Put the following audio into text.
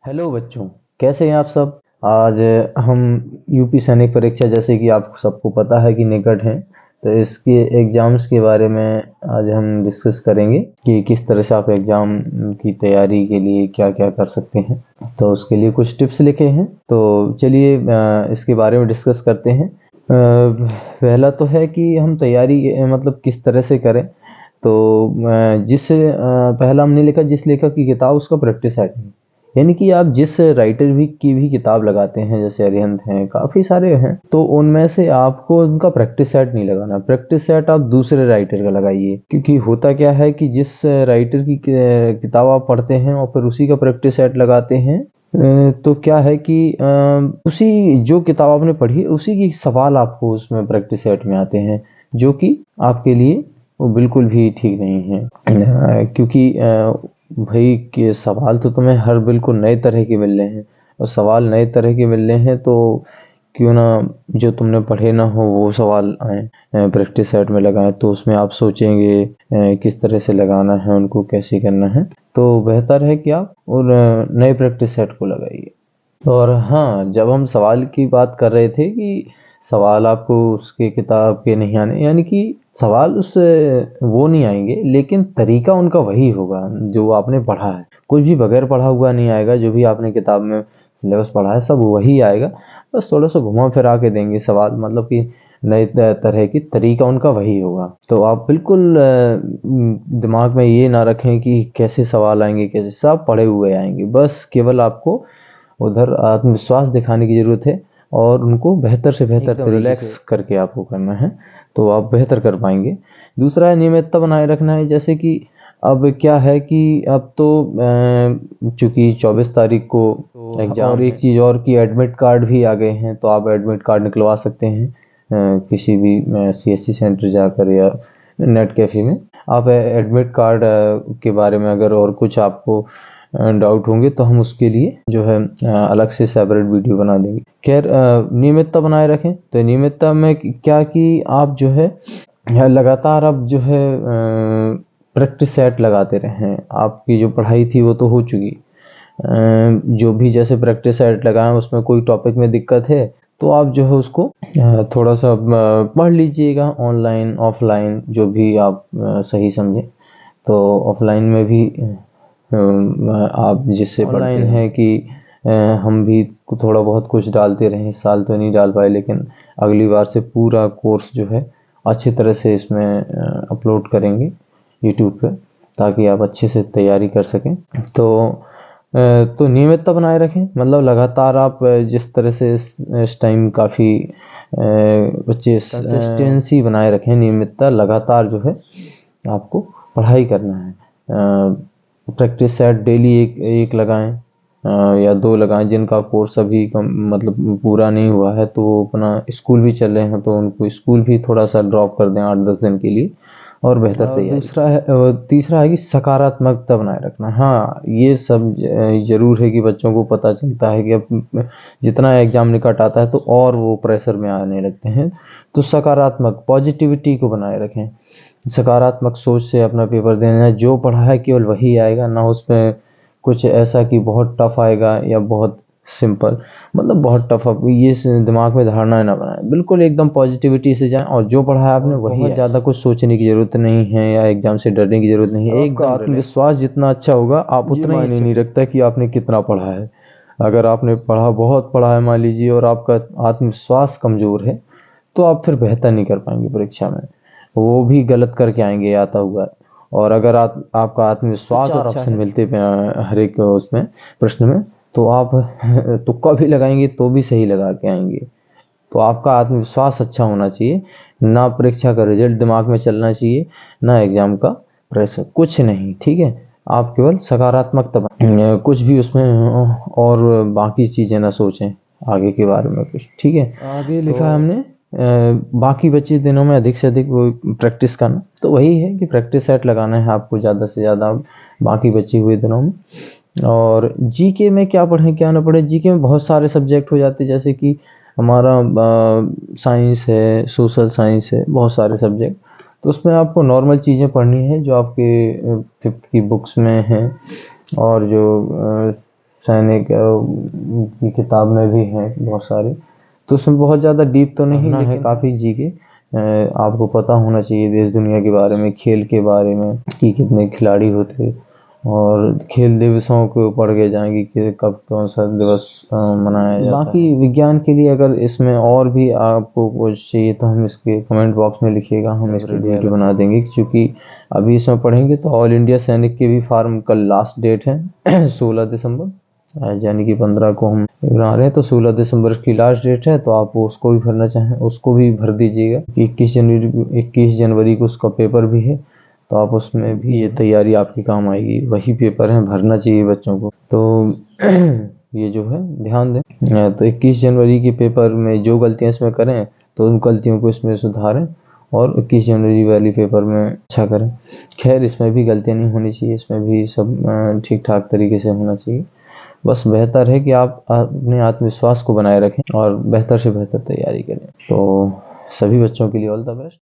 Hello बच्चों, कैसे हैं आप सब। आज हम यूपी सैनिक परीक्षा, जैसे कि आप सबको पता है कि निकट हैं, तो इसके एग्ज़ाम्स के बारे में आज हम डिस्कस करेंगे कि किस तरह से आप एग्ज़ाम की तैयारी के लिए क्या क्या कर सकते हैं। तो उसके लिए कुछ टिप्स लिखे हैं, तो चलिए इसके बारे में डिस्कस करते हैं। पहला तो है कि हम तैयारी मतलब किस तरह से करें। तो पहला हमने लिखा, जिस लेखक की किताब उसका प्रैक्टिस सेट है। यानी कि आप जिस राइटर की भी किताब लगाते हैं, जैसे अरिहंत हैं, काफ़ी सारे हैं, तो उनमें से आपको उनका प्रैक्टिस सेट नहीं लगाना। प्रैक्टिस सेट आप दूसरे राइटर का लगाइए, क्योंकि होता क्या है कि जिस राइटर की किताब आप पढ़ते हैं और फिर उसी का प्रैक्टिस सेट लगाते हैं, तो क्या है कि उसी जो किताब आपने पढ़ी उसी की सवाल आपको उसमें प्रैक्टिस सेट में आते हैं, जो कि आपके लिए वो बिल्कुल भी ठीक नहीं है। क्योंकि भाई के सवाल तो तुम्हें हर बिल्कुल नए तरह के मिल रहे हैं, और सवाल नए तरह के मिल रहे हैं, तो क्यों ना जो तुमने पढ़े ना हो वो सवाल आए प्रैक्टिस सेट में लगाएं। तो उसमें आप सोचेंगे किस तरह से लगाना है, उनको कैसे करना है। तो बेहतर है कि आप और नए प्रैक्टिस सेट को लगाइए। और हाँ, जब हम सवाल की बात कर रहे थे कि सवाल आपको उसके किताब के नहीं आने, यानी कि सवाल उससे वो नहीं आएंगे, लेकिन तरीका उनका वही होगा जो आपने पढ़ा है। कुछ भी बगैर पढ़ा हुआ नहीं आएगा, जो भी आपने किताब में सिलेबस पढ़ा है सब वही आएगा। बस थोड़ा सा घुमा फिरा के देंगे सवाल, मतलब कि नए तरह की तरीका उनका वही होगा। तो आप बिल्कुल दिमाग में ये ना रखें कि कैसे सवाल आएंगे, कैसे सब पढ़े हुए आएंगे। बस केवल आपको उधर आत्मविश्वास दिखाने की ज़रूरत है, और उनको बेहतर से बेहतर रिलैक्स करके आपको करना है, तो आप बेहतर कर पाएंगे। दूसरा है नियमितता बनाए रखना है। जैसे कि अब क्या है कि अब तो चूंकि 24 तारीख को एग्जाम, और एक चीज़ और कि एडमिट कार्ड भी आ गए हैं, तो आप एडमिट कार्ड निकलवा सकते हैं किसी भी CSC सेंटर जाकर या नेट कैफ़े में। आप एडमिट कार्ड के बारे में अगर और कुछ आपको डाउट होंगे तो हम उसके लिए जो है अलग से सेपरेट वीडियो बना देंगे। खैर, नियमितता बनाए रखें। तो नियमितता में क्या कि आप जो है लगातार अब जो है प्रैक्टिस सेट लगाते रहें। आपकी जो पढ़ाई थी वो तो हो चुकी, जो भी जैसे प्रैक्टिस सेट लगाएं उसमें कोई टॉपिक में दिक्कत है तो आप जो है उसको थोड़ा सा पढ़ लीजिएगा, ऑनलाइन ऑफलाइन जो भी आप सही समझें। तो ऑफलाइन में भी आप जिससे ऑनलाइन है कि हम भी थोड़ा बहुत कुछ डालते रहें। इस साल तो नहीं डाल पाए, लेकिन अगली बार से पूरा कोर्स जो है अच्छी तरह से इसमें अपलोड करेंगे यूट्यूब पे, ताकि आप अच्छे से तैयारी कर सकें। तो नियमितता बनाए रखें, मतलब लगातार आप जिस तरह से इस टाइम काफ़ी बच्चे कंसिस्टेंसी बनाए रखें। नियमितता लगातार जो है आपको पढ़ाई करना है। प्रैक्टिस सेट डेली एक लगाएं या 2 लगाएं। जिनका कोर्स अभी मतलब पूरा नहीं हुआ है, तो वो अपना स्कूल भी चल रहे हैं, तो उनको स्कूल भी थोड़ा सा ड्रॉप कर दें 8-10 दिन के लिए, और बेहतर तैयारी। तीसरा है कि सकारात्मकता बनाए रखना। हाँ, ये सब ज़रूर है कि बच्चों को पता चलता है कि अब जितना एग्ज़ाम निकट आता है तो और वो प्रेशर में आने लगते हैं। तो सकारात्मक पॉजिटिविटी को बनाए रखें। सकारात्मक सोच से अपना पेपर देना है। जो पढ़ा है केवल वही आएगा, ना उसमें कुछ ऐसा कि बहुत टफ आएगा या बहुत सिंपल, मतलब बहुत टफ। अब ये दिमाग में धारणा ना बनाए, बिल्कुल एकदम पॉजिटिविटी से जाएं, और जो पढ़ा है आपने वही। बहुत ज़्यादा कुछ सोचने की ज़रूरत नहीं है या एग्जाम से डरने की ज़रूरत नहीं है। एक आत्मविश्वास जितना अच्छा होगा, आप उतना ही नहीं रखता कि आपने कितना पढ़ा है। अगर आपने बहुत पढ़ा है मान लीजिए, और आपका आत्मविश्वास कमज़ोर है, तो आप फिर बेहतर नहीं कर पाएंगे परीक्षा में, वो भी गलत करके आएंगे आता हुआ। और अगर आपका आत्मविश्वास अच्छा ऑप्शन मिलते हर एक उसमें प्रश्न में, तो आप तुक्का भी लगाएंगे तो भी सही लगा के आएंगे। तो आपका आत्मविश्वास अच्छा होना चाहिए, ना परीक्षा का रिजल्ट दिमाग में चलना चाहिए, ना एग्जाम का प्रेशर, कुछ नहीं। ठीक है, आप केवल सकारात्मक कुछ भी उसमें और बाकी चीज़ें ना सोचें आगे के बारे में कुछ। ठीक है, आगे लिखा है हमने बाकी बचे दिनों में अधिक से अधिक वो प्रैक्टिस करना। तो वही है कि प्रैक्टिस सेट लगाना है आपको ज़्यादा से ज़्यादा बाकी बचे हुए दिनों में। और जीके में क्या पढ़ें क्या ना पढ़ें, जीके में बहुत सारे सब्जेक्ट हो जाते हैं, जैसे कि हमारा साइंस है, सोशल साइंस है, बहुत सारे सब्जेक्ट। तो उसमें आपको नॉर्मल चीज़ें पढ़नी है जो आपके 5th की बुक्स में हैं, और जो सैनिक की किताब में भी हैं बहुत सारे, तो उसमें बहुत ज़्यादा डीप तो नहीं है, काफ़ी जीके आपको पता होना चाहिए देश दुनिया के बारे में, खेल के बारे में कि कितने खिलाड़ी होते, और खेल दिवसों के ऊपर के जाएंगे कि कब कौन सा दिवस मनाया जाता है। बाकी विज्ञान के लिए अगर इसमें और भी आपको कुछ चाहिए तो हम इसके कमेंट बॉक्स में लिखिएगा, हम इसकी वीडियो बना देंगे, क्योंकि अभी इसमें पढ़ेंगे तो ऑल इंडिया सैनिक के भी फॉर्म कल लास्ट डेट है 16 दिसंबर, यानी कि 15 को हम बना रहे हैं, तो 16 दिसंबर की लास्ट डेट है, तो आप उसको भी भरना चाहें उसको भी भर दीजिएगा। 21 जनवरी को उसका पेपर भी है, तो आप उसमें भी ये तैयारी आपके काम आएगी, वही पेपर है, भरना चाहिए बच्चों को। तो ये जो है ध्यान दें, तो 21 जनवरी के पेपर में जो गलतियां इसमें करें तो उन गलतियों को इसमें सुधारें, और 21 जनवरी वाली पेपर में अच्छा करें। खैर इसमें भी गलतियां नहीं होनी चाहिए, इसमें भी सब ठीक ठाक तरीके से होना चाहिए। बस बेहतर है कि आप अपने आत्मविश्वास को बनाए रखें और बेहतर से बेहतर तैयारी करें। तो सभी बच्चों के लिए ऑल द बेस्ट।